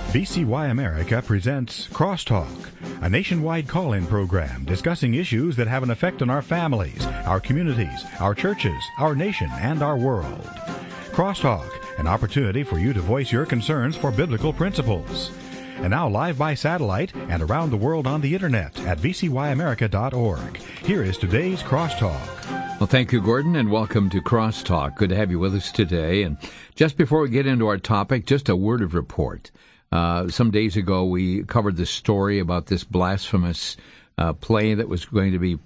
VCY America presents Crosstalk, a nationwide call-in program discussing issues that have an effect on our families, our communities, our churches, our nation, and our world. Crosstalk, an opportunity for you to voice your concerns for biblical principles. And now live by satellite and around the world on the internet at vcyamerica.org. Here is today's Crosstalk. Well, thank you, Gordon, and welcome to Crosstalk. Good to have you with us today. And just before we get into our topic, just a word of report. Some days ago, we covered the story about this blasphemous play that was going to be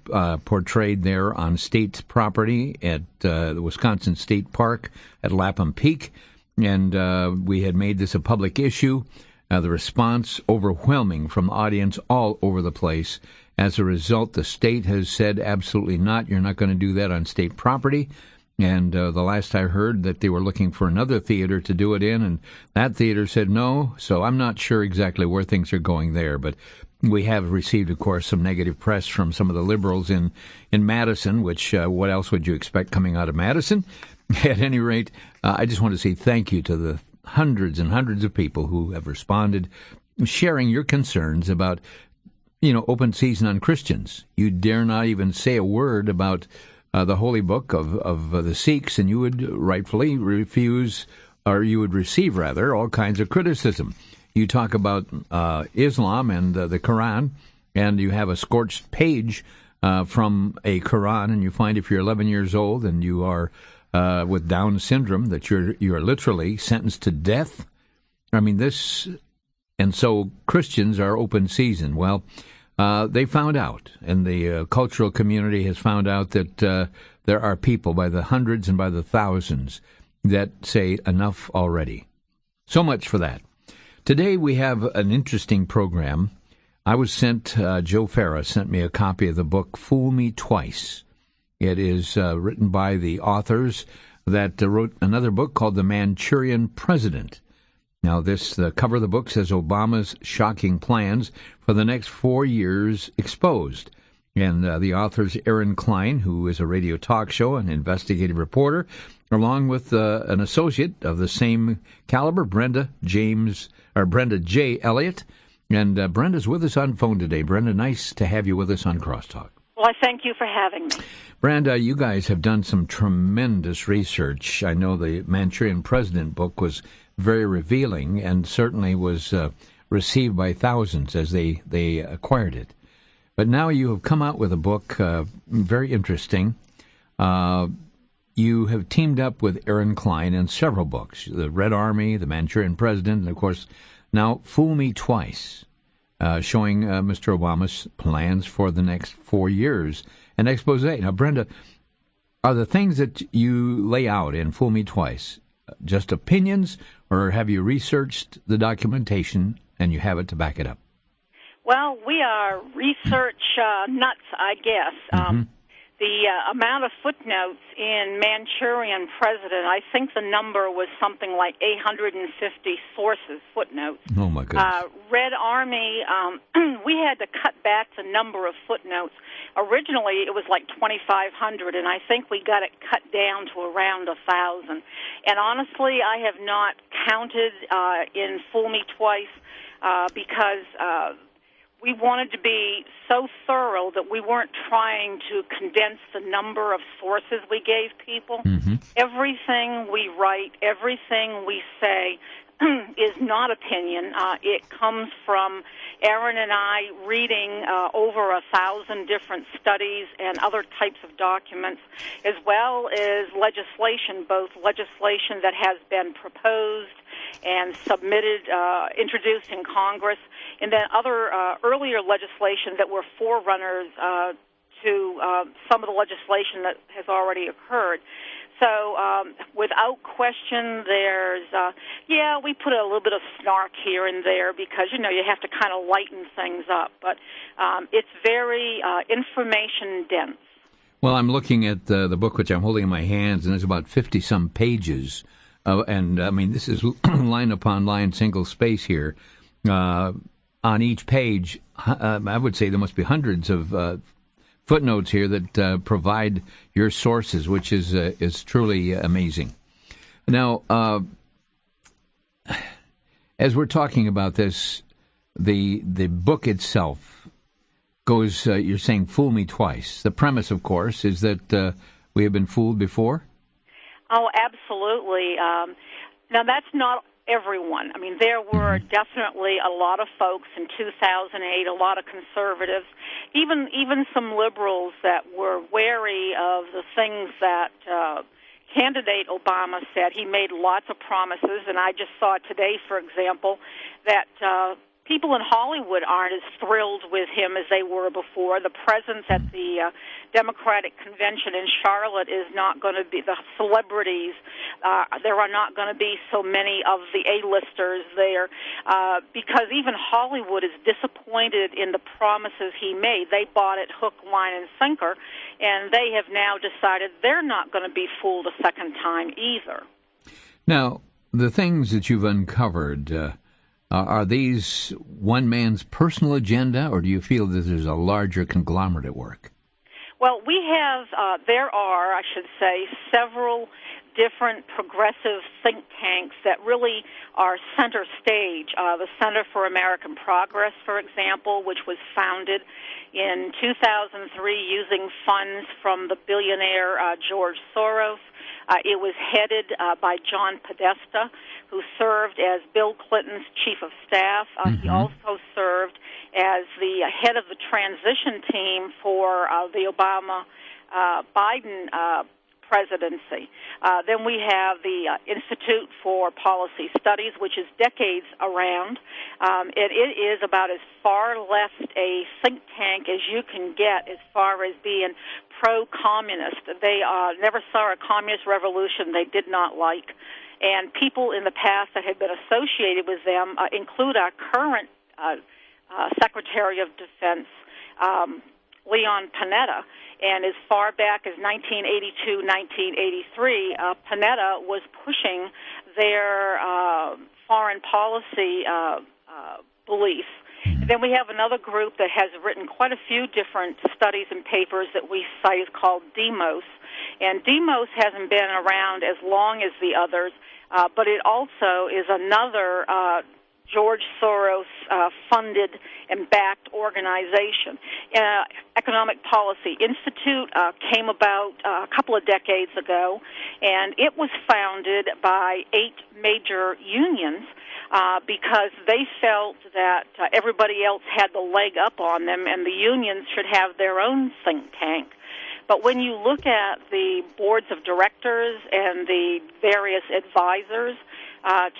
portrayed there on state property at the Wisconsin State Park at Lapham Peak. And we had made this a public issue. The response overwhelming from the audience all over the place. As a result, the state has said absolutely not. You're not going to do that on state property. And the last I heard that they were looking for another theater to do it in, and that theater said no. So I'm not sure exactly where things are going there. But we have received, of course, some negative press from some of the liberals in Madison, which what else would you expect coming out of Madison? At any rate, I just want to say thank you to the hundreds and hundreds of people who have responded, sharing your concerns about, open season on Christians. You dare not even say a word about the holy book of the Sikhs, and you would rightfully refuse, or you would receive, rather, all kinds of criticism. You talk about Islam and the Quran, and you have a scorched page from a Quran, and you find if you're 11 years old and you are with Down syndrome, that you are literally sentenced to death. I mean, and so Christians are open season. Well, they found out, and the cultural community has found out that there are people by the hundreds and by the thousands that say enough already. So much for that. Today we have an interesting program. I was sent, Joe Farah sent me a copy of the book Fool Me Twice. It is written by the authors that wrote another book called The Manchurian President. Now, the cover of the book says Obama's shocking plans for the next 4 years exposed. And the author's Aaron Klein, who is a radio talk show and investigative reporter, along with an associate of the same caliber, Brenda J. Elliott. And Brenda's with us on phone today. Brenda, nice to have you with us on Crosstalk. Well, I thank you for having me. Brenda, you guys have done some tremendous research. I know the Manchurian President book was very revealing and certainly was received by thousands as they acquired it. But now you have come out with a book, very interesting. You have teamed up with Aaron Klein in several books, The Red Army, The Manchurian President, and, of course, now Fool Me Twice, showing Mr. Obama's plans for the next 4 years, an expose. Now, Brenda, are the things that you lay out in Fool Me Twice just opinions, or have you researched the documentation and you have it to back it up? Well, we are research nuts, I guess. Mm-hmm. The amount of footnotes in Manchurian President, I think the number was something like 850 sources, footnotes. Oh, my goodness. Red Army, we had to cut back the number of footnotes. Originally, it was like 2,500, and I think we got it cut down to around 1,000. And honestly, I have not counted in Fool Me Twice because we wanted to be so thorough that we weren't trying to condense the number of sources we gave people. Mm-hmm. Everything we write, everything we say is not opinion. It comes from Aaron and I reading over 1,000 different studies and other types of documents, as well as legislation, both legislation that has been proposed and submitted, introduced in Congress, and then other earlier legislation that were forerunners to some of the legislation that has already occurred. So without question, there's, we put a little bit of snark here and there because, you have to kind of lighten things up. But it's very information dense. Well, I'm looking at the book, which I'm holding in my hands, and there's about 50-some pages. And, I mean, this is line upon line, single space here. On each page, I would say there must be hundreds of footnotes here that provide your sources, which is truly amazing. Now, As we're talking about this, the book itself goes, you're saying, fool me twice. The premise, of course, is that we have been fooled before? Oh, absolutely. Now, that's not everyone. I mean, there were definitely a lot of folks in 2008, a lot of conservatives, even some liberals that were wary of the things that candidate Obama said. He made lots of promises, and I just saw today, for example, that people in Hollywood aren't as thrilled with him as they were before. The presence at the Democratic convention in Charlotte is not going to be the celebrities. There are not going to be so many of the A-listers there because even Hollywood is disappointed in the promises he made. They bought it hook, line, and sinker, and they have now decided they're not going to be fooled a second time either. Now, the things that you've uncovered, are these one man's personal agenda, or do you feel that there's a larger conglomerate at work? Well, we have, there are, I should say, several different progressive think tanks that really are center stage. The Center for American Progress, for example, which was founded in 2003 using funds from the billionaire George Soros. It was headed by John Podesta, who served as Bill Clinton's chief of staff. He also served as the head of the transition team for the Obama-Biden presidency. Then we have the Institute for Policy Studies, which is decades around. It is about as far left a think tank as you can get as far as being pro-communist. They never saw a communist revolution they did not like. And people in the past that have been associated with them include our current Secretary of Defense, Leon Panetta. And as far back as 1982, 1983, Panetta was pushing their foreign policy beliefs. And then we have another group that has written quite a few different studies and papers that we cite is called Demos. And Demos hasn't been around as long as the others, but it also is another George Soros funded and backed organization. Economic Policy Institute came about a couple of decades ago, and it was founded by 8 major unions because they felt that everybody else had the leg up on them and the unions should have their own think tank. But when you look at the boards of directors and the various advisors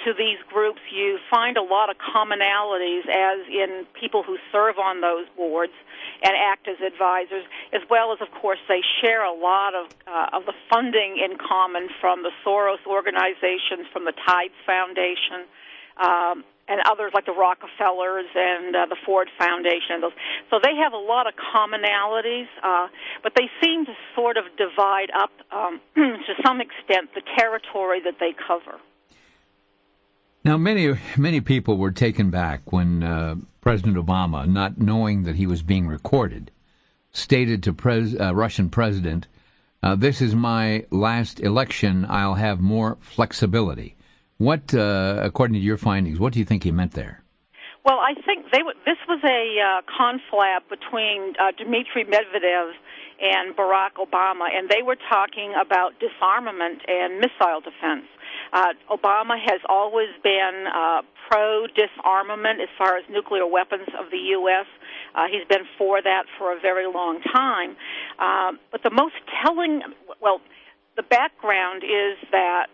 to these groups, you find a lot of commonalities as in people who serve on those boards and act as advisors, as well as, of course, they share a lot of the funding in common from the Soros organizations, from the Tides Foundation, and others like the Rockefellers and the Ford Foundation. And those. So they have a lot of commonalities, but they seem to sort of divide up, to some extent, the territory that they cover. Now, many people were taken back when President Obama, not knowing that he was being recorded, stated to Russian president, "This is my last election. I'll have more flexibility." What, according to your findings, what do you think he meant there? Well, I think this was a conflab between Dmitry Medvedev and Barack Obama, and they were talking about disarmament and missile defense. Obama has always been pro-disarmament as far as nuclear weapons of the U.S. He's been for that for a very long time. But the most telling, the background is that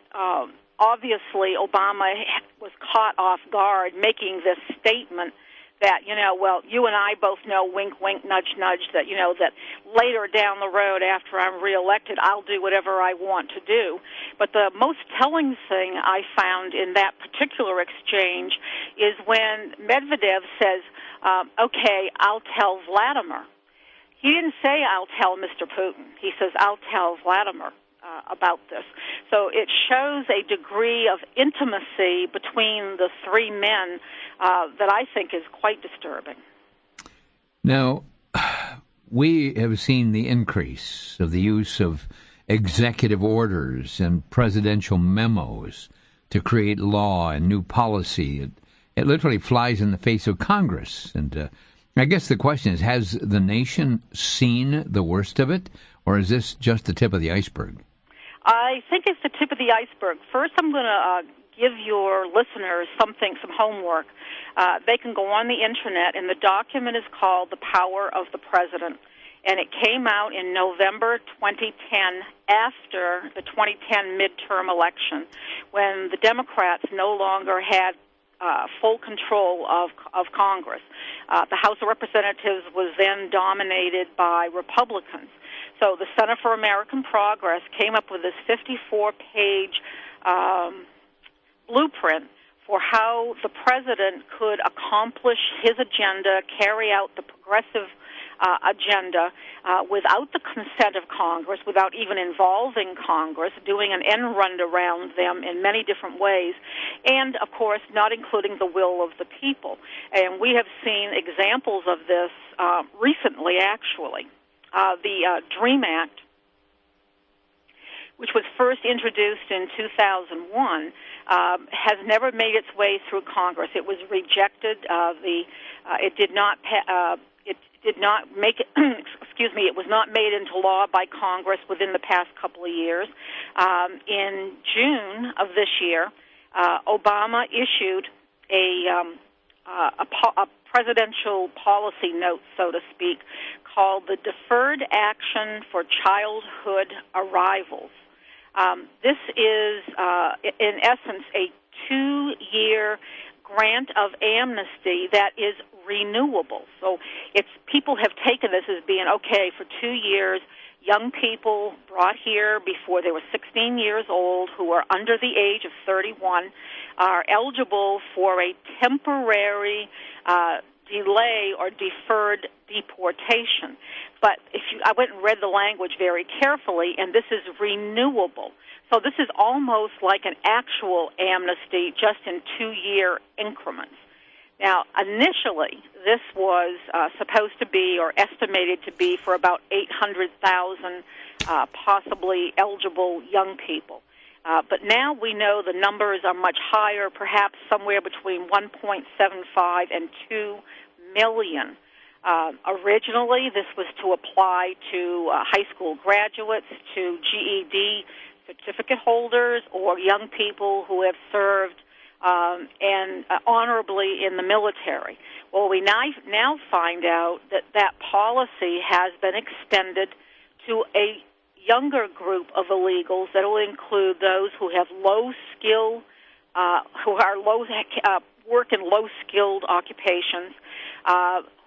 obviously Obama was caught off guard making this statement that, you and I both know, wink, wink, nudge, nudge, that, that later down the road after I'm reelected, I'll do whatever I want to do. But the most telling thing I found in that particular exchange is when Medvedev says, okay, I'll tell Vladimir. He didn't say, I'll tell Mr. Putin. He says, I'll tell Vladimir about this. So it shows a degree of intimacy between the three men that I think is quite disturbing. Now, we have seen the increase of the use of executive orders and presidential memos to create law and new policy. it literally flies in the face of Congress. And I guess the question is, has the nation seen the worst of it, or is this just the tip of the iceberg? I think it's the tip of the iceberg. First, I'm going to give your listeners some homework. They can go on the Internet, and the document is called The Power of the President. And it came out in November 2010 after the 2010 midterm election, when the Democrats no longer had full control of Congress. The House of Representatives was then dominated by Republicans. So the Center for American Progress came up with this 54-page blueprint for how the president could accomplish his agenda, carry out the progressive agenda without the consent of Congress, without even involving Congress, doing an end run around them in many different ways, and, of course, not including the will of the people. And we have seen examples of this recently, actually. The DREAM Act, which was first introduced in 2001, has never made its way through Congress. It was rejected. It did not. It did not make it. Excuse me. It was not made into law by Congress within the past couple of years. In June of this year, Obama issued a presidential policy note, so to speak, called the Deferred Action for Childhood Arrivals. This is, in essence, a 2-year grant of amnesty that is renewable. So people have taken this as being, okay, for 2 years, young people brought here before they were 16 years old who are under the age of 31 are eligible for a temporary delay or deferred deportation. But I went and read the language very carefully, and this is renewable. So this is almost like an actual amnesty, just in 2-year increments. Now, initially, this was supposed to be, or estimated to be, for about 800,000 possibly eligible young people. But now we know the numbers are much higher, perhaps somewhere between 1.75 and 2 million. Originally, this was to apply to high school graduates, to GED certificate holders, or young people who have served and honorably in the military. Well, we now find out that policy has been extended to a younger group of illegals that will include those who have low skill, work in low skilled occupations,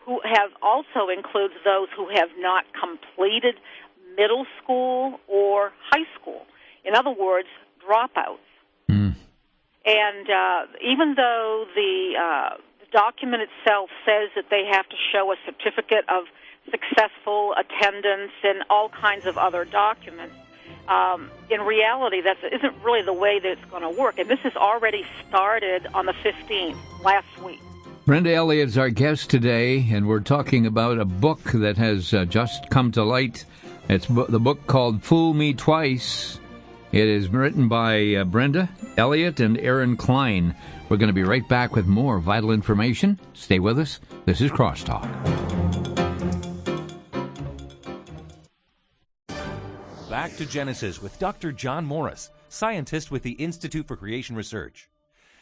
who have also includes those who have not completed middle school or high school. In other words, dropouts. And even though the document itself says that they have to show a certificate of successful attendance and all kinds of other documents, in reality, that isn't really the way that it's going to work. And this has already started on the 15th, last week. Brenda Elliott is our guest today, and we're talking about a book that has just come to light. It's the book called Fool Me Twice. It is written by Brenda Elliott and Aaron Klein. We're going to be right back with more vital information. Stay with us. This is Crosstalk. Back to Genesis with Dr. John Morris, scientist with the Institute for Creation Research.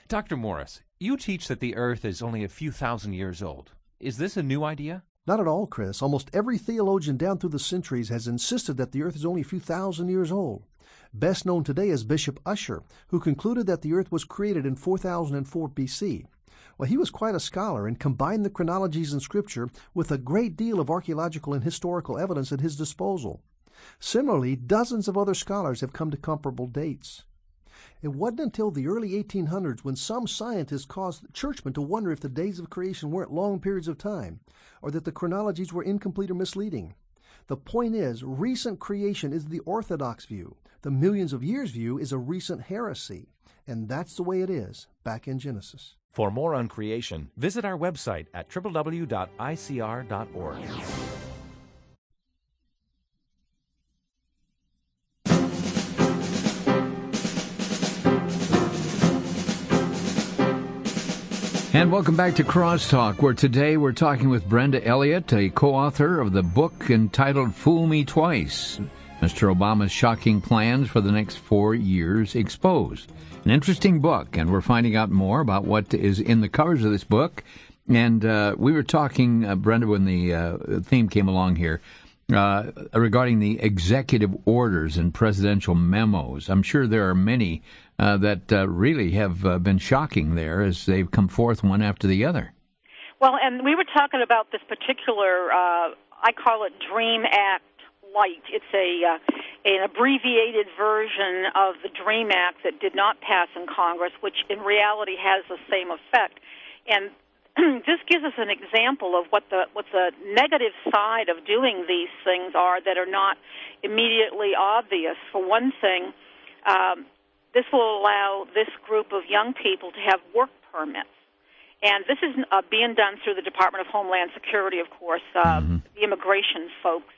Dr. Morris, you teach that the earth is only a few thousand years old. Is this a new idea? Not at all, Chris. Almost every theologian down through the centuries has insisted that the earth is only a few thousand years old. Best known today is Bishop Ussher, who concluded that the earth was created in 4004 BC. Well, he was quite a scholar and combined the chronologies in Scripture with a great deal of archaeological and historical evidence at his disposal. Similarly, dozens of other scholars have come to comparable dates. It wasn't until the early 1800s when some scientists caused churchmen to wonder if the days of creation weren't long periods of time, or that the chronologies were incomplete or misleading. The point is, recent creation is the orthodox view. The millions of years view is a recent heresy. And that's the way it is back in Genesis. For more on creation, visit our website at www.icr.org. And welcome back to Crosstalk, where today we're talking with Brenda Elliott, a co-author of the book entitled Fool Me Twice, Mr. Obama's Shocking Plans for the Next 4 Years Exposed. An interesting book, and we're finding out more about what is in the covers of this book. And we were talking, Brenda, when the theme came along here, regarding the executive orders and presidential memos. I'm sure there are many that really have been shocking there as they've come forth one after the other. Well, and we were talking about this particular, I call it DREAM Act Light. It's an abbreviated version of the DREAM Act that did not pass in Congress, which in reality has the same effect. And this gives us an example of what the negative side of doing these things are that are not immediately obvious. For one thing, this will allow this group of young people to have work permits. And this is being done through the Department of Homeland Security, of course, the immigration folks.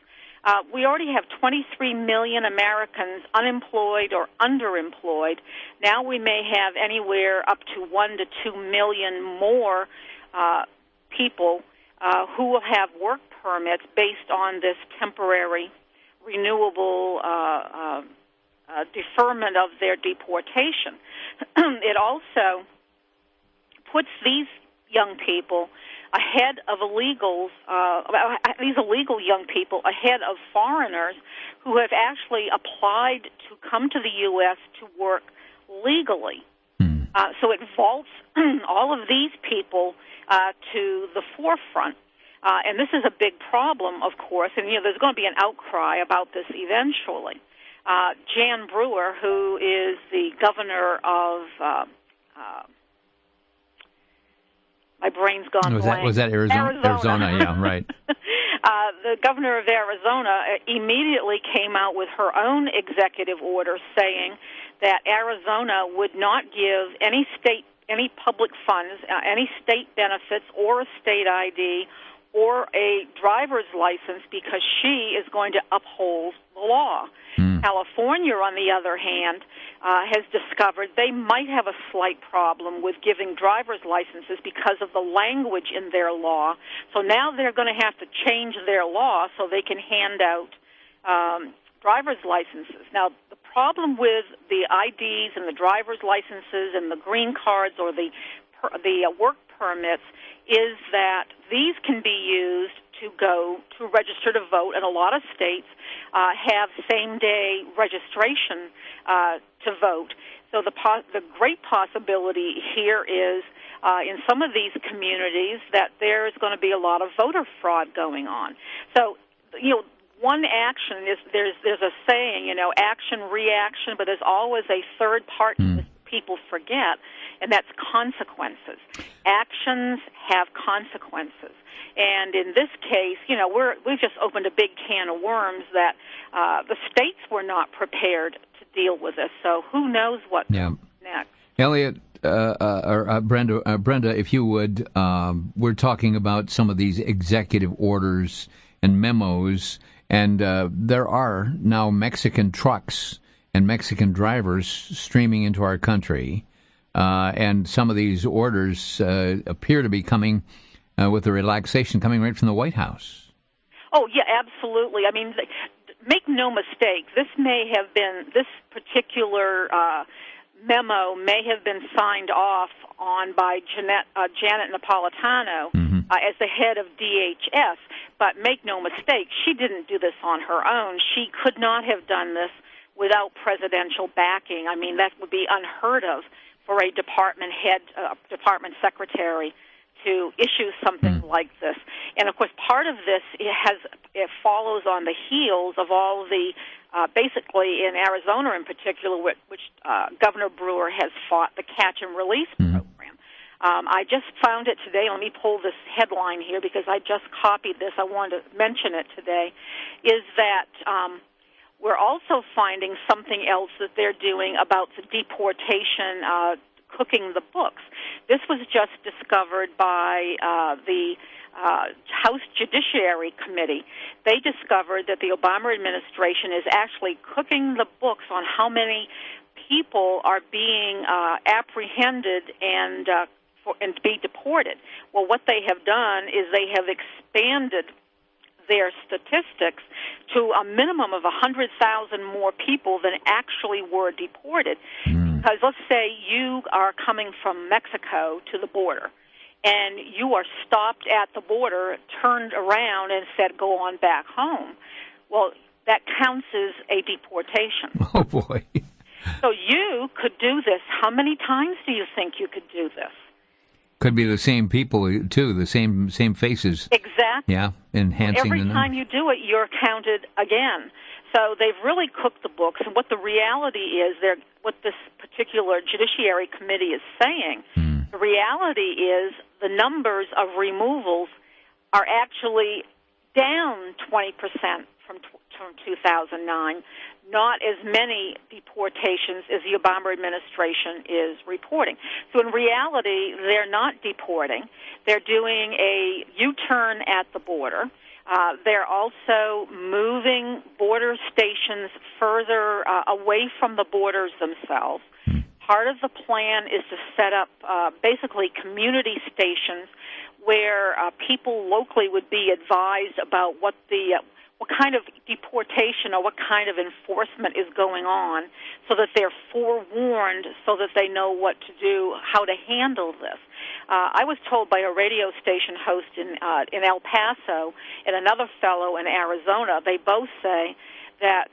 We already have 23 million Americans unemployed or underemployed. Now we may have anywhere up to 1 to 2 million more people who will have work permits based on this temporary renewable deferment of their deportation. It also puts these young people ahead of illegals, these illegal young people ahead of foreigners who have actually applied to come to the U.S. to work legally. So it vaults all of these people to the forefront. And this is a big problem, of course, and there's going to be an outcry about this eventually. Jan Brewer, who is the governor of my brain's gone blank. Was that Arizona? Arizona, yeah, right. The governor of Arizona immediately came out with her own executive order saying that Arizona would not give any public funds, any state benefits or a state ID or a driver's license because she is going to uphold the law. California, on the other hand, has discovered they might have a slight problem with giving driver's licenses because of the language in their law. So now they're going to have to change their law so they can hand out driver's licenses. Now, the problem with the IDs and the driver's licenses and the green cards or the work permits is that these can be used to go to register to vote, and a lot of states have same-day registration to vote. So the great possibility here is in some of these communities that there's going to be a lot of voter fraud going on. So, one action is there's a saying, action, reaction, but there's always a third part that people forget, and that's consequences. Actions have consequences. And in this case, we've just opened a big can of worms that the states were not prepared to deal with this. So who knows what's next? Elliott, Brenda, if you would, we're talking about some of these executive orders and memos, and there are now Mexican trucks and Mexican drivers streaming into our country, and some of these orders appear to be coming with the relaxation coming right from the White House. Oh, yeah, absolutely. I mean, make no mistake, this particular memo may have been signed off on by Janet Napolitano as the head of DHS, but make no mistake, she didn't do this on her own. She could not have done this without presidential backing. I mean, that would be unheard of for a department head, department secretary to issue something like this. And, of course, part of this, it follows on the heels of all the, basically in Arizona in particular, which Governor Brewer has fought, the catch and release program. I just found it today. Let me pull this headline here because I just copied this. I wanted to mention it today, is that we're also finding something else that they're doing about the deportation cooking the books. This was just discovered by the House Judiciary Committee. They discovered that the Obama administration is actually cooking the books on how many people are being apprehended and and be deported. Well, what they have done is they have expanded their statistics to a minimum of 100,000 more people than actually were deported. Because let's say you are coming from Mexico to the border, and you are stopped at the border, turned around, and said, go on back home. Well, that counts as a deportation. Oh, boy. So you could do this. How many times do you think you could do this? Could be the same people, too, the same faces. Exactly. Yeah, enhancing Every the number. time you do it, you're counted again. So they've really cooked the books, and what the reality is, what this particular Judiciary Committee is saying, the reality is the numbers of removals are actually down 20% from 2009, not as many deportations as the Obama administration is reporting. So in reality, they're not deporting. They're doing a U-turn at the border. They're also moving border stations further away from the borders themselves. Part of the plan is to set up basically community stations where people locally would be advised about what kind of deportation or what kind of enforcement is going on, so that they're forewarned, so that they know what to do, how to handle this. I was told by a radio station host in El Paso and another fellow in Arizona, they both say that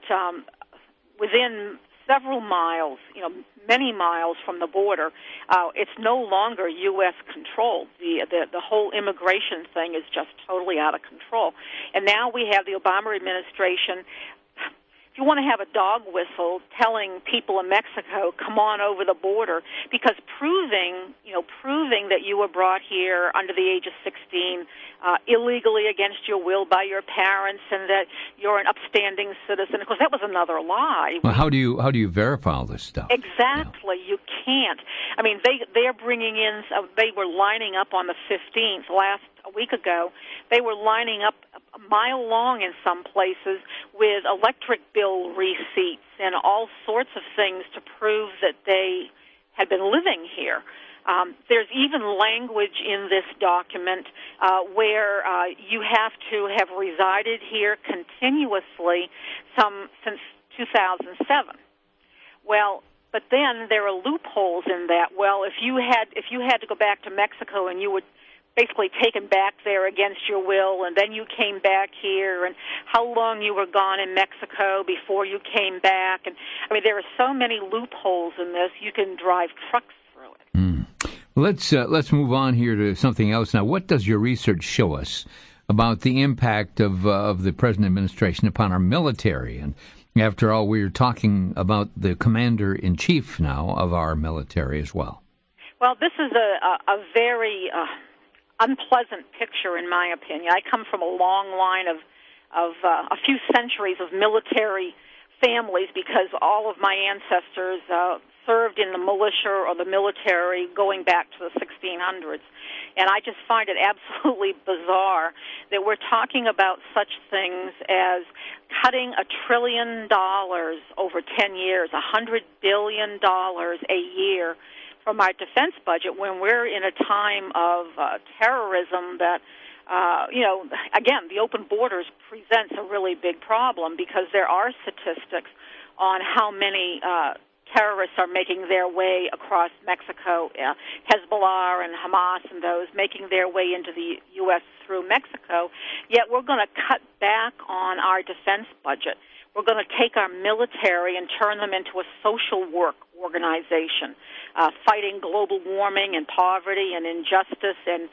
within several miles, many miles from the border, it's no longer U.S. controlled. The whole immigration thing is just totally out of control. And now we have the Obama administration. If you want to have a dog whistle telling people in Mexico, come on over the border, because proving that you were brought here under the age of 16 illegally against your will by your parents, and that you're an upstanding citizen. Of course, that was another lie. Well, how do you verify all this stuff? Exactly, you can't. I mean, they're bringing in. They were lining up on the 15th a week ago. They were lining up a mile long in some places with electric bill receipts and all sorts of things to prove that they had been living here. There's even language in this document where you have to have resided here continuously since 2007. Well, but then there are loopholes in that. Well, if you had to go back to Mexico and you were basically taken back there against your will, and then you came back here, and how long you were gone in Mexico before you came back. And I mean, there are so many loopholes in this. You can drive trucks through it. Let's move on here to something else now. What does your research show us about the impact of the present administration upon our military? And after all, we're talking about the commander-in-chief now of our military as well. Well, this is a very unpleasant picture, in my opinion. I come from a long line of a few centuries of military families, because all of my ancestors served in the militia or the military going back to the 1600s. And I just find it absolutely bizarre that we're talking about such things as cutting $1 trillion over 10 years, $100 billion a year from our defense budget, when we're in a time of terrorism that, again, the open borders presents a really big problem, because there are statistics on how many terrorists are making their way across Mexico, Hezbollah and Hamas and those making their way into the U.S. through Mexico, yet we're going to cut back on our defense budget. We're going to take our military and turn them into a social work organization, fighting global warming and poverty and injustice, and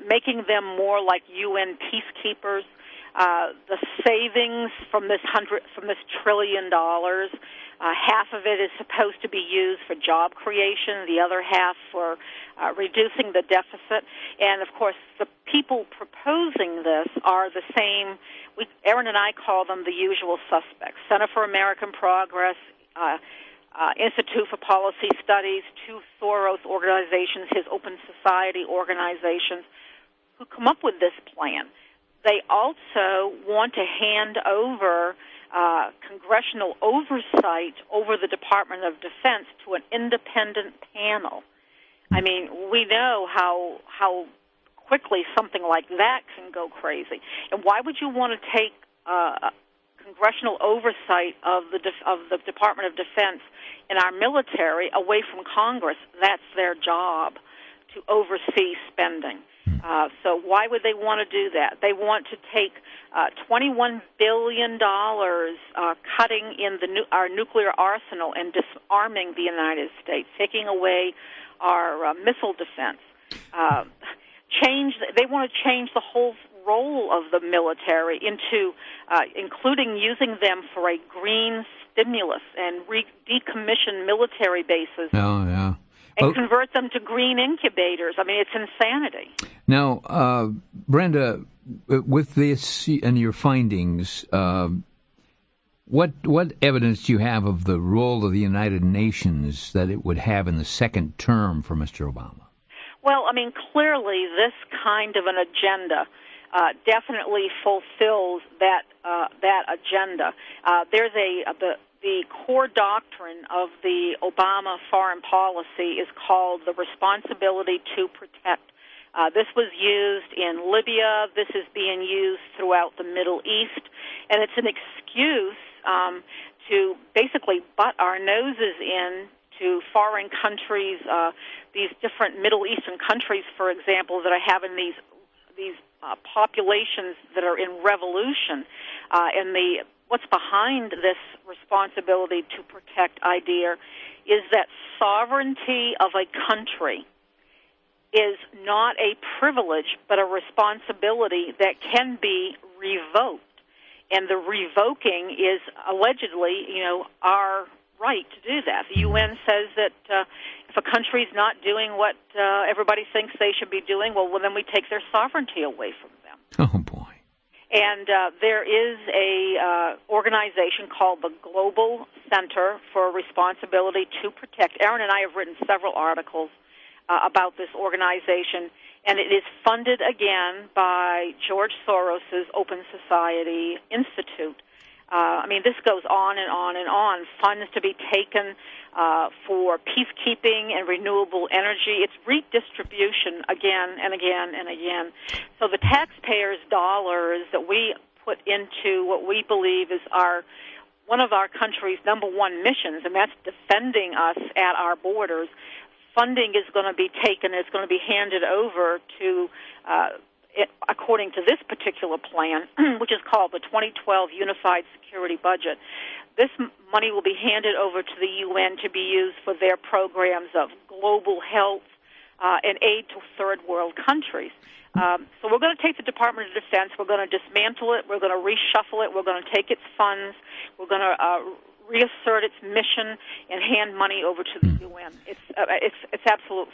making them more like UN peacekeepers. The savings from this $1 trillion, half of it is supposed to be used for job creation, the other half for reducing the deficit. And, of course, the people proposing this are the same. Aaron and I call them the usual suspects: Center for American Progress, Institute for Policy Studies, two Soros organizations, his Open Society organizations, who come up with this plan. They also want to hand over congressional oversight over the Department of Defense to an independent panel. I mean, we know how quickly something like that can go crazy. And why would you want to take congressional oversight of the Department of Defense and our military away from Congress? That's their job, to oversee spending. So why would they want to do that? They want to take $21 billion cutting in our nuclear arsenal and disarming the United States, taking away our missile defense. They want to change the whole role of the military into including using them for a green stimulus and decommission military bases. Oh, yeah. And convert them to green incubators. I mean, it's insanity. Now, Brenda, with this and your findings, what evidence do you have of the role of the United Nations that it would have in the second term for Mr. Obama? Well, I mean, clearly this kind of an agenda definitely fulfills that agenda. There's the core doctrine of the Obama foreign policy is called the responsibility to protect. This was used in Libya. This is being used throughout the Middle East, and it's an excuse to basically butt our noses in to foreign countries, these different Middle Eastern countries, for example, that are having these populations that are in revolution, and what's behind this responsibility to protect idea is that sovereignty of a country is not a privilege but a responsibility that can be revoked. And the revoking is allegedly, our right to do that. The UN says that if a country's not doing what everybody thinks they should be doing, well, then we take their sovereignty away from them. Oh, boy. And there is a organization called the Global Center for Responsibility to Protect. Aaron and I have written several articles about this organization, and it is funded again by George Soros's Open Society Institute. I mean, this goes on and on and on. Funds to be taken for peacekeeping and renewable energy. It's redistribution again and again and again. So the taxpayers' dollars that we put into what we believe is one of our country's number one missions, and that's defending us at our borders, funding is going to be taken, it's going to be handed over to according to this particular plan, which is called the 2012 Unified Security Budget. This money will be handed over to the UN to be used for their programs of global health and aid to third world countries. So we're going to take the Department of Defense, we're going to dismantle it, we're going to reshuffle it, we're going to take its funds, we're going to reassert its mission and hand money over to the UN. It's absolute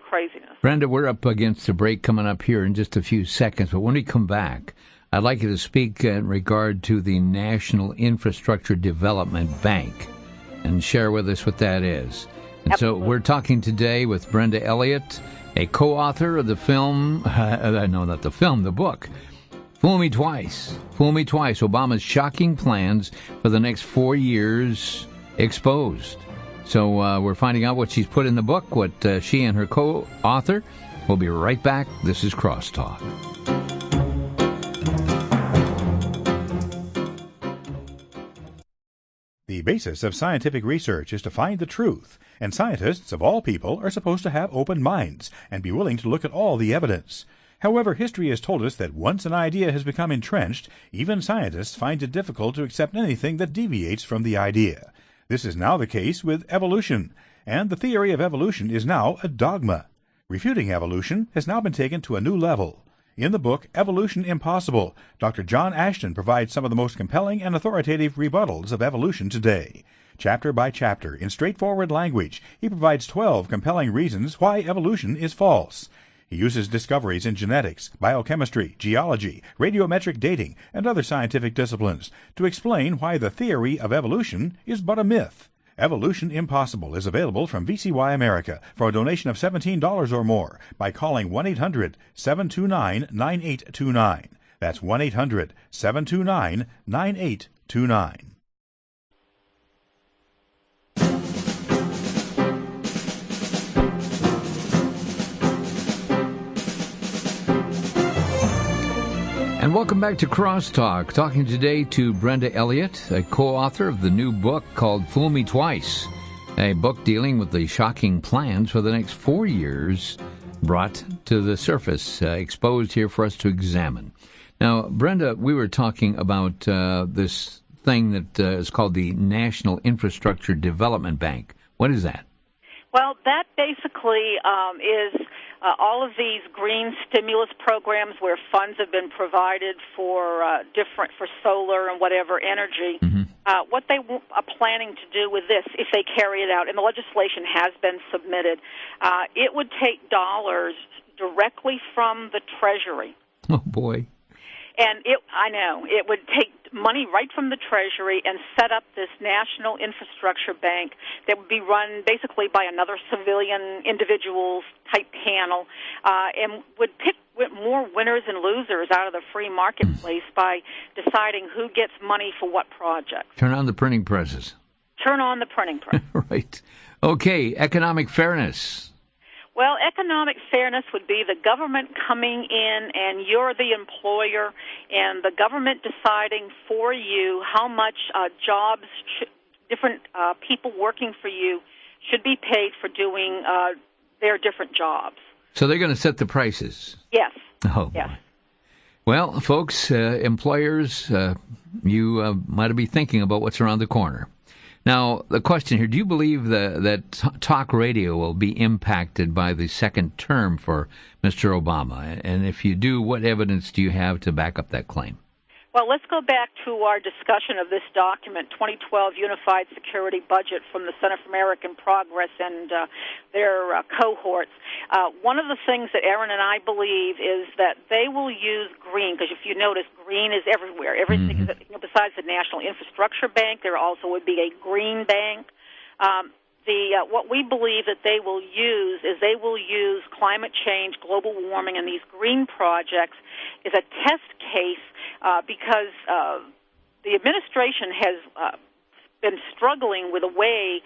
craziness. Brenda, we're up against a break coming up here in just a few seconds, but when we come back, I'd like you to speak in regard to the National Infrastructure Development Bank and share with us what that is. And Absolutely. So we're talking today with Brenda Elliott, a co-author of the film, the book, Fool Me Twice. Fool Me Twice, Obama's shocking plans for the next 4 years exposed. So we're finding out what she's put in the book, what she and her co-author. We'll be right back. This is Crosstalk. The basis of scientific research is to find the truth, and scientists of all people are supposed to have open minds and be willing to look at all the evidence. However, history has told us that once an idea has become entrenched, even scientists find it difficult to accept anything that deviates from the idea. This is now the case with evolution, and the theory of evolution is now a dogma. Refuting evolution has now been taken to a new level. In the book, Evolution Impossible, Dr. John Ashton provides some of the most compelling and authoritative rebuttals of evolution today. Chapter by chapter, in straightforward language, he provides 12 compelling reasons why evolution is false. He uses discoveries in genetics, biochemistry, geology, radiometric dating, and other scientific disciplines to explain why the theory of evolution is but a myth. Evolution Impossible is available from VCY America for a donation of $17 or more by calling 1-800-729-9829. That's 1-800-729-9829. And welcome back to Crosstalk. Talking today to Brenda Elliott, a co-author of the new book called Fool Me Twice, a book dealing with the shocking plans for the next 4 years brought to the surface, exposed here for us to examine. Now, Brenda, we were talking about this thing that is called the National Infrastructure Development Bank. What is that? Well, that basically is all of these green stimulus programs where funds have been provided for for solar and whatever energy. Mm-hmm. What they are planning to do with this, if they carry it out, and the legislation has been submitted, it would take dollars directly from the Treasury. Oh, boy. And it would take money right from the Treasury and set up this National Infrastructure Bank that would be run basically by another civilian individuals type panel, and would pick more winners and losers out of the free marketplace by deciding who gets money for what project. Turn on the printing presses. Turn on the printing press. Right. Okay, economic fairness. Well, economic fairness would be the government coming in and you're the employer and the government deciding for you how much jobs, different people working for you should be paid for doing their different jobs. So they're going to set the prices? Yes. Oh, yes. Boy. Well, folks, employers, you might be thinking about what's around the corner. Now, the question here, do you believe that talk radio will be impacted by the second term for Mr. Obama? And if you do, what evidence do you have to back up that claim? Well, let's go back to our discussion of this document, 2012 Unified Security Budget from the Center for American Progress and their cohorts. One of the things that Aaron and I believe is that they will use green, because if you notice, green is everywhere. Everything is, besides the National Infrastructure Bank, there also would be a green bank. What we believe that they will use is they will use climate change, global warming, and these green projects as a test case because the administration has been struggling with a way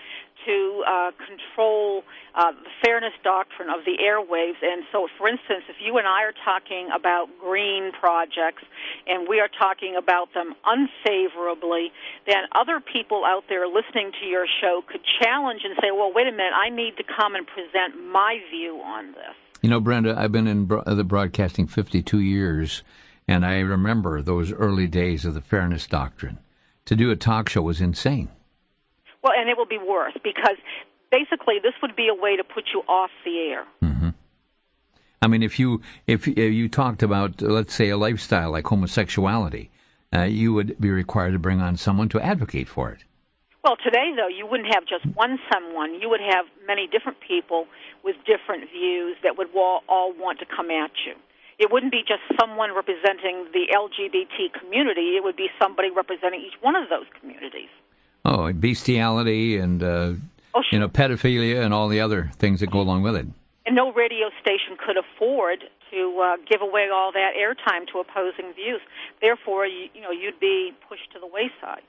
to control the fairness doctrine of the airwaves. And so, for instance, if you and I are talking about green projects and we are talking about them unfavorably, then other people out there listening to your show could challenge and say, well, wait a minute, I need to come and present my view on this. You know, Brenda, I've been in the broadcasting 52 years, and I remember those early days of the fairness doctrine. To do a talk show was insane. Well, and it will be worse because basically this would be a way to put you off the air. Mm-hmm. I mean, if you talked about, let's say, a lifestyle like homosexuality, you would be required to bring on someone to advocate for it. Well, today, though, you wouldn't have just one someone. You would have many different people with different views that would all want to come at you. It wouldn't be just someone representing the LGBT community. It would be somebody representing each one of those communities. Oh, bestiality and pedophilia and all the other things that go along with it. And no radio station could afford to give away all that airtime to opposing views. Therefore, you'd be pushed to the wayside.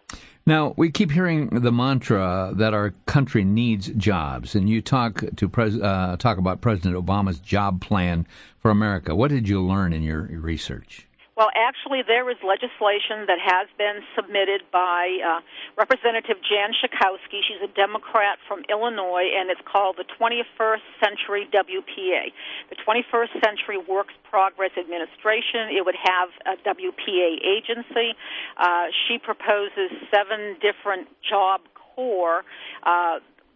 Now, we keep hearing the mantra that our country needs jobs, and you talk about President Obama's job plan for America. What did you learn in your research? Well, actually, there is legislation that has been submitted by Representative Jan Schakowsky. She's a Democrat from Illinois, and it's called the 21st Century WPA, the 21st Century Works Progress Administration. It would have a WPA agency. She proposes 7 different job corps.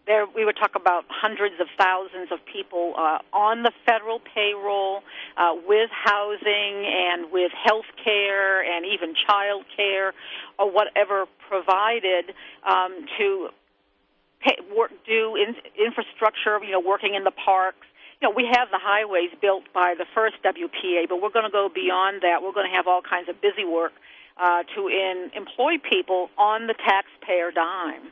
There, we would talk about hundreds of thousands of people on the federal payroll with housing and with health care and even child care or whatever provided to do infrastructure, working in the parks. We have the highways built by the first WPA, but we're going to go beyond that. We're going to have all kinds of busy work to employ people on the taxpayer dime.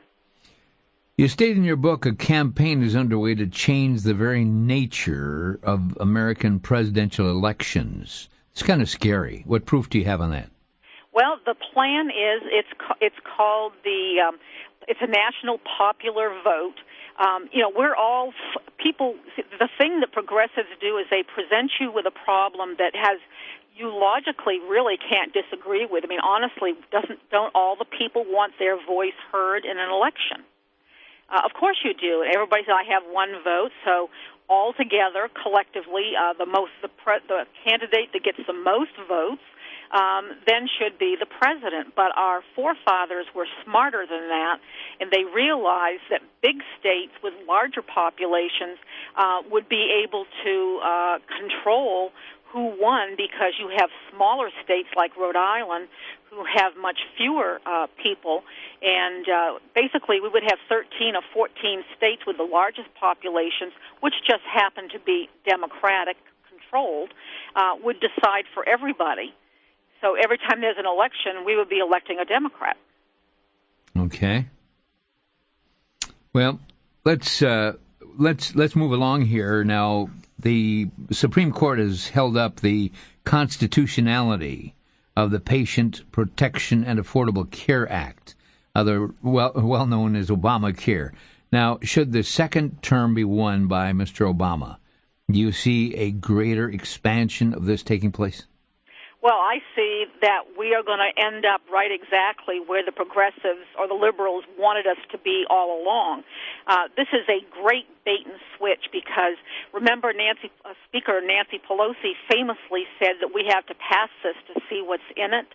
You state in your book a campaign is underway to change the very nature of American presidential elections. It's kind of scary. What proof do you have on that? Well, the plan is it's called it's a national popular vote. We're all people. The thing that progressives do is they present you with a problem that has you logically really can't disagree with. I mean, honestly, don't all the people want their voice heard in an election? Of course you do. Everybody says, I have one vote, so all together, collectively, the candidate that gets the most votes then should be the president. But our forefathers were smarter than that, and they realized that big states with larger populations would be able to control who won, because you have smaller states like Rhode Island who have much fewer people, and basically we would have 13 or 14 states with the largest populations, which just happen to be Democratic controlled, would decide for everybody. So every time there's an election, we would be electing a Democrat. Okay. Well, let's move along here now. The Supreme Court has held up the constitutionality of the Patient Protection and Affordable Care Act, well known as Obamacare. Now, should the second term be won by Mr. Obama, do you see a greater expansion of this taking place? Well, I see that we are going to end up right exactly where the progressives or the liberals wanted us to be all along. This is a great bait and switch, because remember Speaker Nancy Pelosi famously said that we have to pass this to see what's in it.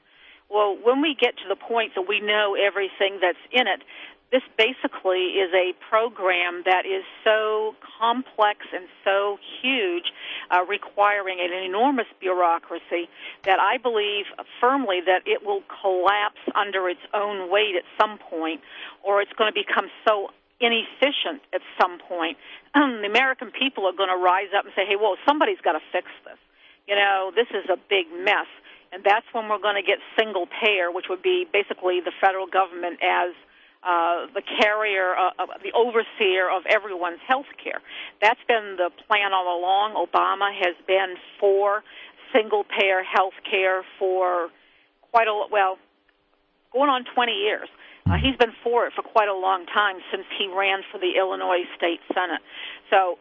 Well, when we get to the point that we know everything that's in it, this basically is a program that is so complex and so huge, requiring an enormous bureaucracy, that I believe firmly that it will collapse under its own weight at some point, or it's going to become so inefficient at some point. The American people are going to rise up and say, hey, well, somebody's got to fix this. You know, this is a big mess. And that's when we're going to get single payer, which would be basically the federal government as the carrier, the overseer of everyone's health care. That's been the plan all along. Obama has been for single-payer health care for going on 20 years. He's been for it for quite a long time, since he ran for the Illinois State Senate. So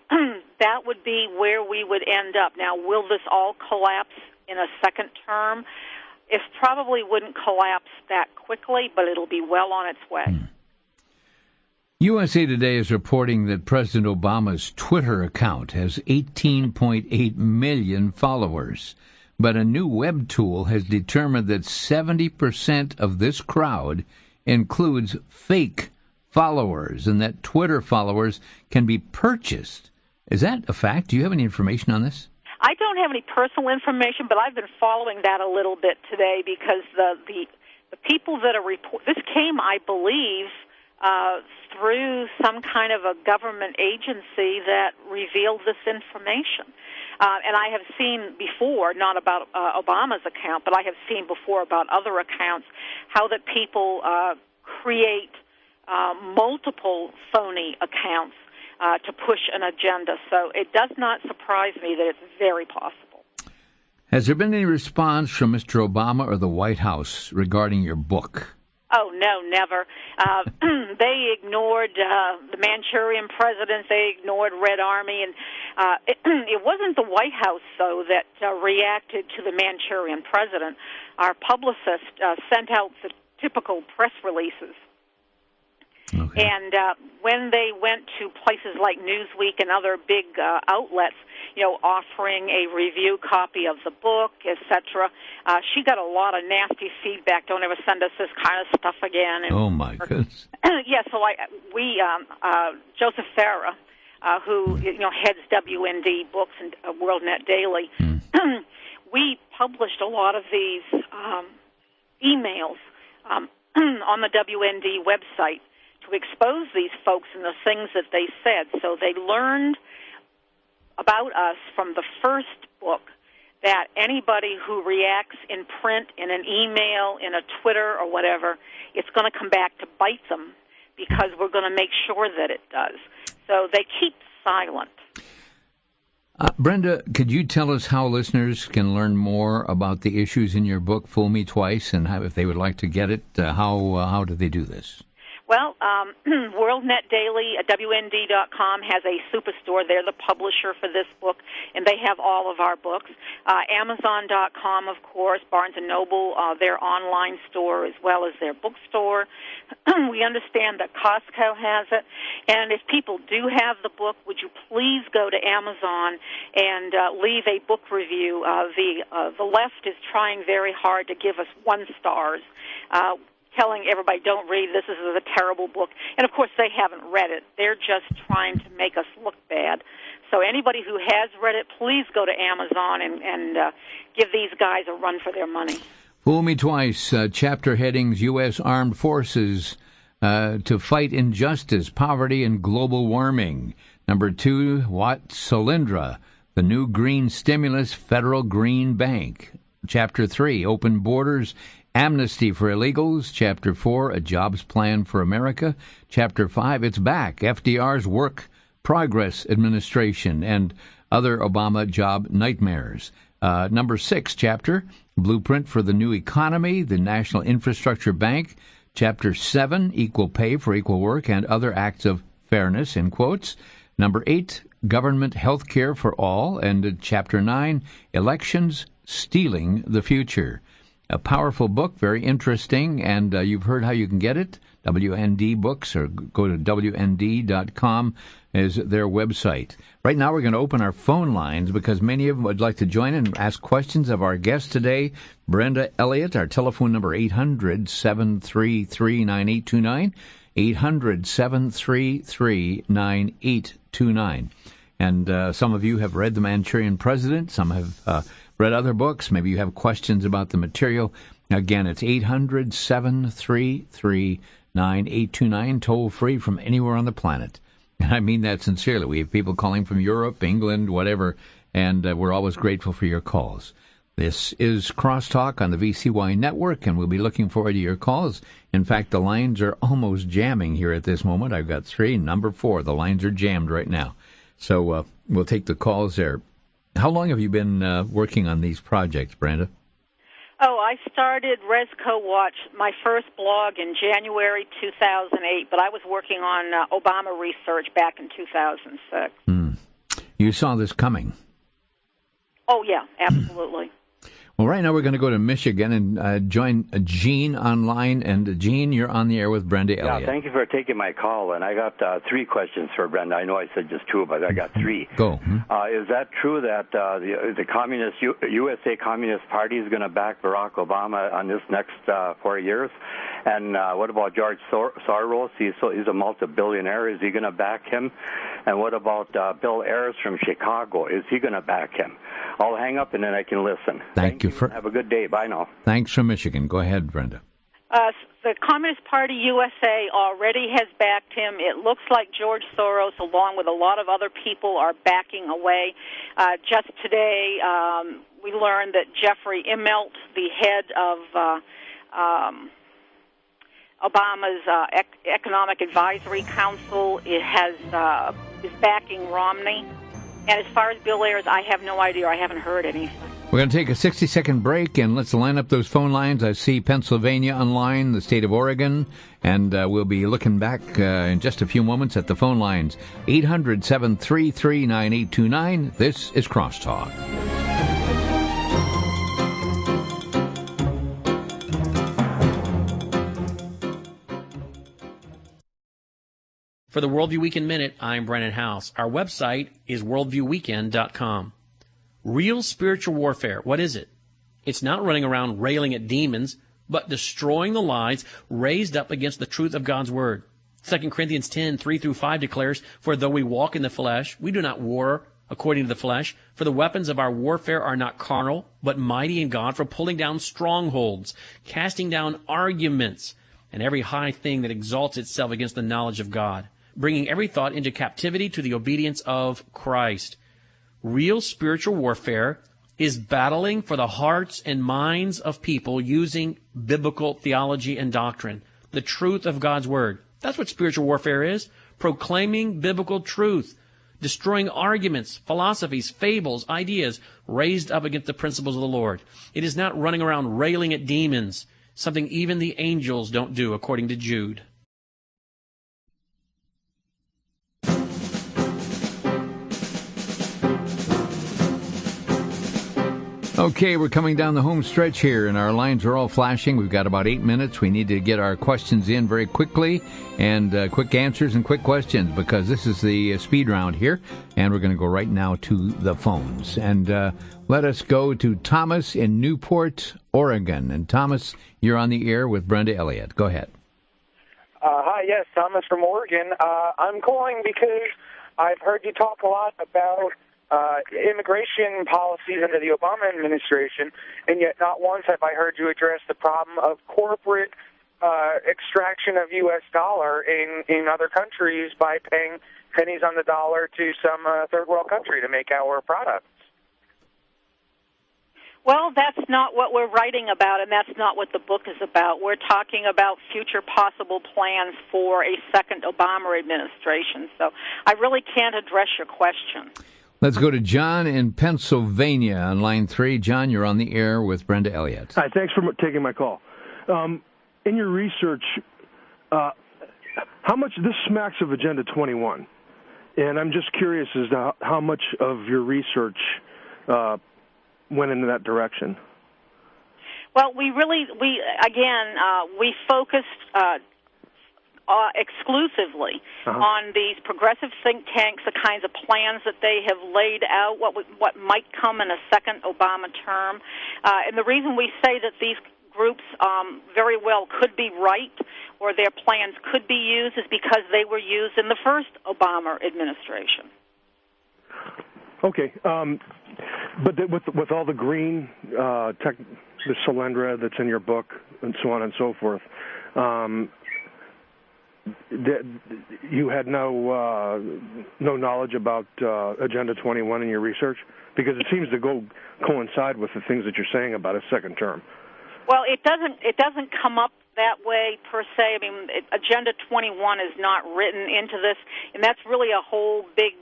that would be where we would end up. Now, will this all collapse in a second term? It probably wouldn't collapse that quickly, but it'll be well on its way. USA Today is reporting that President Obama's Twitter account has 18.8 million followers, but a new web tool has determined that 70% of this crowd includes fake followers, and that Twitter followers can be purchased. Is that a fact? Do you have any information on this? I don't have any personal information, but I've been following that a little bit today, because the people that are this came, I believe, through some kind of a government agency that revealed this information. And I have seen before, not about Obama's account, but I have seen before about other accounts, how that people create multiple phony accounts to push an agenda. So it does not surprise me that it's very possible. Has there been any response from Mr. Obama or the White House regarding your book? Oh, no, never. They ignored the Manchurian President. They ignored Red Army. And it wasn't the White House, though, that reacted to the Manchurian President. Our publicist sent out the typical press releases. Okay. And when they went to places like Newsweek and other big outlets, offering a review copy of the book, etc., she got a lot of nasty feedback. Don't ever send us this kind of stuff again. And, oh my goodness! Yeah, so Joseph Farah, who heads WND Books and WorldNet Daily, we published a lot of these emails on the WND website to expose these folks and the things that they said. So they learned about us from the first book that anybody who reacts in print, in an email, in a Twitter or whatever, it's going to come back to bite them, because we're going to make sure that it does. So they keep silent. Brenda, could you tell us how listeners can learn more about the issues in your book, Fool Me Twice, and how, if they would like to get it, how do they do this? Well, WorldNet Daily, WND.com, has a superstore. They're the publisher for this book, and they have all of our books. Amazon.com, of course, Barnes & Noble, their online store as well as their bookstore. We understand that Costco has it. And if people do have the book, would you please go to Amazon and leave a book review? The left is trying very hard to give us 1 stars, telling everybody, don't read, this is a terrible book. And, of course, they haven't read it. They're just trying to make us look bad. So anybody who has read it, please go to Amazon and give these guys a run for their money. Fool Me Twice, chapter headings, U.S. Armed Forces to Fight Injustice, Poverty, and Global Warming. Number 2, What Solyndra, the New Green Stimulus, Federal Green Bank. Chapter 3, Open Borders, Amnesty for Illegals. Chapter 4, A Jobs Plan for America. Chapter 5, It's Back, FDR's Work Progress Administration and Other Obama Job Nightmares. Number 6 chapter, Blueprint for the New Economy, the National Infrastructure Bank. Chapter 7, Equal Pay for Equal Work and Other Acts of Fairness, in quotes. Number 8, Government Health Care for All. And Chapter 9, Elections Stealing the Future. A powerful book, very interesting, and you've heard how you can get it. WND Books, or go to WND.com is their website. Right now we're going to open our phone lines because many of them would like to join in and ask questions of our guest today, Brenda Elliott. Our telephone number, 800-733-9829, 800-733-9829. And some of you have read The Manchurian President. Some have read other books. Maybe you have questions about the material. Again, it's 800-733-9829, toll-free from anywhere on the planet. And I mean that sincerely. We have people calling from Europe, England, whatever, and we're always grateful for your calls. This is Crosstalk on the VCY Network, and we'll be looking forward to your calls. In fact, the lines are almost jamming here at this moment. I've got 3, number 4. The lines are jammed right now. So we'll take the calls there. How long have you been working on these projects, Brenda? Oh, I started Resco Watch, my first blog, in January 2008, but I was working on Obama research back in 2006. You saw this coming? Oh, yeah, absolutely. Well, right now we're going to go to Michigan and join Gene online. And Gene, you're on the air with Brenda Elliott. Yeah, thank you for taking my call. And I got 3 questions for Brenda. I know I said just 2, but I got 3. Go. Is that true that the Communist USA Communist Party is going to back Barack Obama on this next 4 years? And what about George Soros? He's a multi-billionaire. Is he going to back him? And what about Bill Ayers from Chicago? Is he going to back him? I'll hang up and then I can listen. Thank you. Have a good day. Bye now. Thanks from Michigan. Go ahead, Brenda. The Communist Party USA already has backed him. It looks like George Soros, along with a lot of other people, are backing away. Just today, we learned that Jeffrey Immelt, the head of Obama's Economic Advisory Council, is backing Romney. And as far as Bill Ayers, I have no idea. I haven't heard anything. We're going to take a 60-second break, and let's line up those phone lines. I see Pennsylvania online, the state of Oregon, and we'll be looking back in just a few moments at the phone lines. 800-733-9829. This is Crosstalk. For the Worldview Weekend Minute, I'm Brennan House. Our website is worldviewweekend.com. Real spiritual warfare, what is it? It's not running around railing at demons, but destroying the lies raised up against the truth of God's Word. 2 Corinthians 10:3-5 declares, For though we walk in the flesh, we do not war according to the flesh. For the weapons of our warfare are not carnal, but mighty in God for pulling down strongholds, casting down arguments, and every high thing that exalts itself against the knowledge of God, bringing every thought into captivity to the obedience of Christ. Real spiritual warfare is battling for the hearts and minds of people using biblical theology and doctrine, the truth of God's Word. That's what spiritual warfare is, proclaiming biblical truth, destroying arguments, philosophies, fables, ideas raised up against the principles of the Lord. It is not running around railing at demons, something even the angels don't do, according to Jude. Okay, we're coming down the home stretch here, and our lines are all flashing. We've got about 8 minutes. We need to get our questions in very quickly, and quick answers and quick questions, because this is the speed round here, and we're going to go right now to the phones. And let us go to Thomas in Newport, Oregon. And Thomas, you're on the air with Brenda Elliott. Go ahead. Hi, yes, Thomas from Oregon. I'm calling because I've heard you talk a lot about immigration policies under the Obama administration, and yet not once have I heard you address the problem of corporate extraction of U.S. dollar in other countries by paying pennies on the dollar to some third world country to make our products. Well, that's not what we're writing about, and that's not what the book is about. We're talking about future possible plans for a second Obama administration, so I really can't address your question. Let's go to John in Pennsylvania on line 3. John, you're on the air with Brenda Elliott. Hi, thanks for taking my call. In your research, how much this smacks of Agenda 21, and I'm just curious as to how much of your research went into that direction. Well, we focused exclusively on these progressive think tanks, the kinds of plans that they have laid out, what might come in a second Obama term. And the reason we say that these groups very well could be right or their plans could be used is because they were used in the first Obama administration. Okay. But with all the green tech, the Solyndra that's in your book and so on and so forth, you had no knowledge about Agenda 21 in your research? Because it seems to coincide with the things that you're saying about a second term. Well, it doesn't come up that way per se. I mean, Agenda 21 is not written into this, and that's really a whole big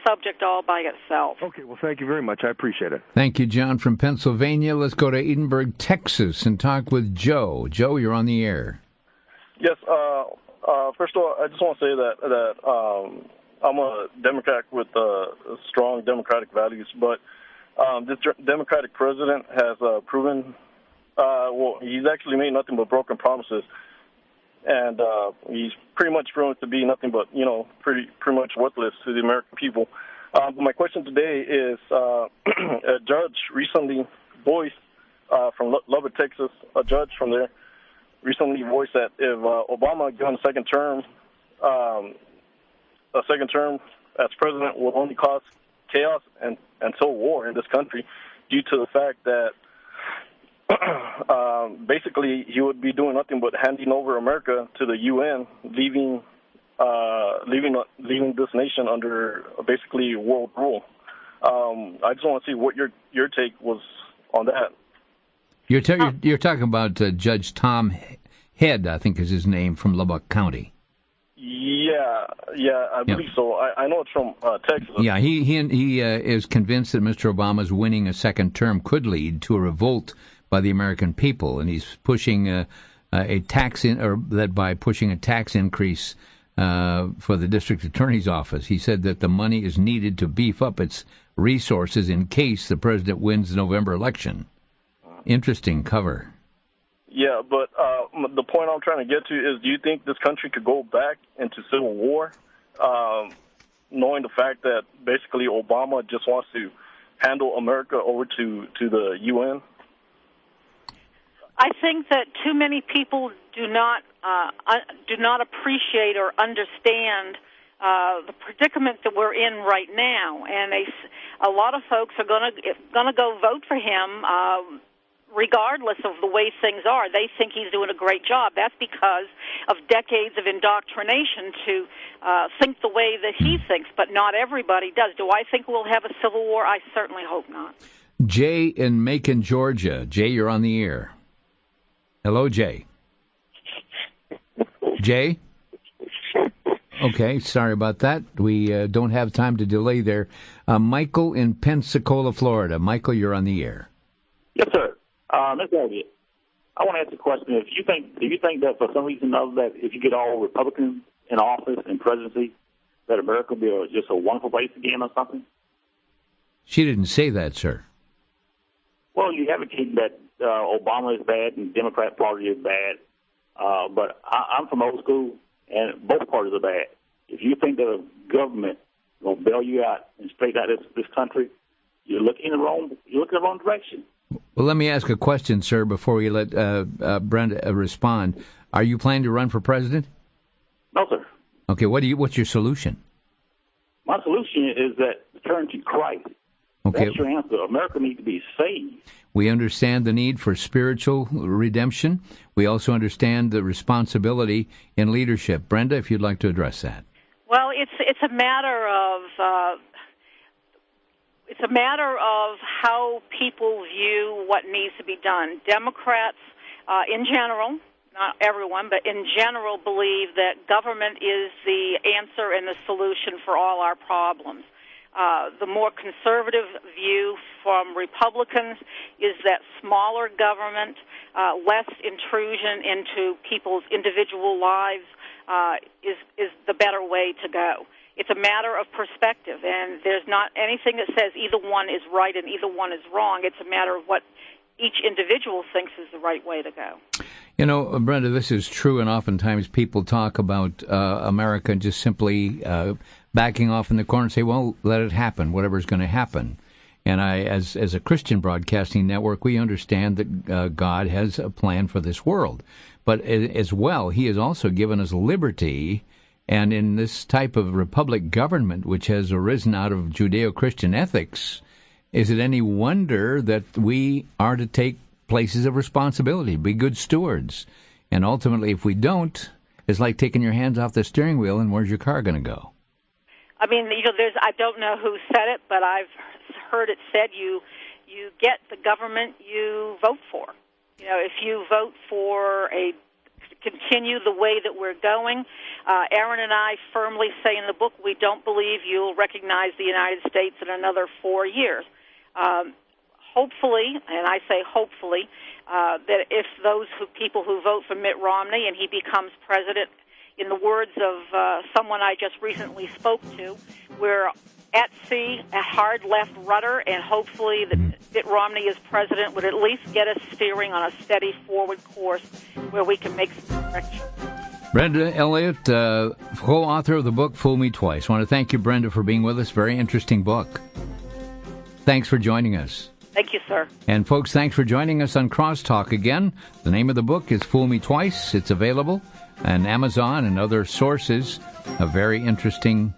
subject all by itself. Okay, well, thank you very much. I appreciate it. Thank you, John from Pennsylvania. Let's go to Edinburgh, Texas, and talk with Joe. Joe, you're on the air. Yes. First of all, I just want to say that I'm a Democrat with strong Democratic values, but this Democratic president has proven, he's actually made nothing but broken promises, and he's pretty much proven to be nothing but, pretty much worthless to the American people. But my question today is, a judge recently voiced from Lubbock, Texas, a judge from there recently voiced that if Obama given a second term as president will only cause chaos and civil war in this country, due to the fact that basically he would be doing nothing but handing over America to the UN, leaving this nation under basically world rule. I just want to see what your take was on that. You're talking about Judge Tom Head, I think is his name, from Lubbock County. Yeah, I believe so. I know it's from Texas. Yeah, he is convinced that Mr. Obama's winning a second term could lead to a revolt by the American people, and he's pushing by pushing a tax increase for the district attorney's office. He said that the money is needed to beef up its resources in case the president wins the November election. Interesting cover. Yeah, but the point I'm trying to get to is, do you think this country could go back into civil war, knowing the fact that basically Obama just wants to handle America over to the UN? I think that too many people do not appreciate or understand the predicament that we're in right now, and a lot of folks are going to go vote for him. Regardless of the way things are, they think he's doing a great job. That's because of decades of indoctrination to think the way that he thinks, but not everybody does. Do I think we'll have a civil war? I certainly hope not. Jay in Macon, Georgia. Jay, you're on the air. Hello, Jay. Jay? Okay, sorry about that. We don't have time to delay there. Michael in Pensacola, Florida. Michael, you're on the air. Yes, sir. Ms. Elliott, I want to ask a question. Do you think that for some reason or other that if you get all Republicans in office and presidency, that America will be just a wonderful place again or something? She didn't say that, sir. Well, you advocate that Obama is bad and Democrat Party is bad, but I'm from old school, and both parties are bad. If you think that a government will bail you out and straighten out this country, you're looking in the wrong direction. Well, let me ask a question, sir, before we let Brenda respond. Are you planning to run for president? No, sir. Okay, what's your solution? My solution is that turn to Christ. Okay. That's your answer. America needs to be saved. We understand the need for spiritual redemption. We also understand the responsibility in leadership. Brenda, if you'd like to address that. Well, it's a matter of how people view what needs to be done. Democrats, in general, not everyone, but in general, believe that government is the answer and the solution for all our problems. The more conservative view from Republicans is that smaller government, less intrusion into people's individual lives is the better way to go. It's a matter of perspective, and there's not anything that says either one is right and either one is wrong. It's a matter of what each individual thinks is the right way to go. You know, Brenda, this is true, and oftentimes people talk about America just simply backing off in the corner and say, well, let it happen, whatever's going to happen. And as a Christian broadcasting network, we understand that God has a plan for this world. But as well, he has also given us liberty. And in this type of republic government, which has arisen out of Judeo-Christian ethics, is it any wonder that we are to take places of responsibility, be good stewards? And ultimately, if we don't, it's like taking your hands off the steering wheel, and where's your car going to go? I mean, I don't know who said it, but I've heard it said you get the government you vote for. You know, if you vote for continue the way that we're going, Aaron and I firmly say in the book we don't believe you'll recognize the United States in another 4 years. Hopefully, and I say hopefully, that if people who vote for Mitt Romney and he becomes president, in the words of someone I just recently spoke to, we're at sea, a hard left rudder, and hopefully that Mitt Romney as president would at least get us steering on a steady forward course where we can make some corrections. Brenda Elliott, co-author of the book Fool Me Twice. I want to thank you, Brenda, for being with us. Very interesting book. Thanks for joining us. Thank you, sir. And folks, thanks for joining us on Crosstalk again. The name of the book is Fool Me Twice. It's available on Amazon and other sources. A very interesting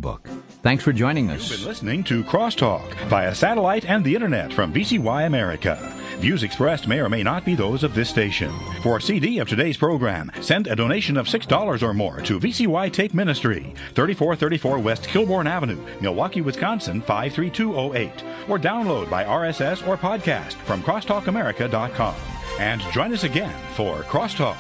book. Thanks for joining us. You've been listening to Crosstalk via satellite and the internet from VCY America. Views expressed may or may not be those of this station. For a CD of today's program, send a donation of $6 or more to VCY Tape Ministry, 3434 West Kilbourne Avenue, Milwaukee, Wisconsin, 53208. Or download by RSS or podcast from crosstalkamerica.com. And join us again for Crosstalk.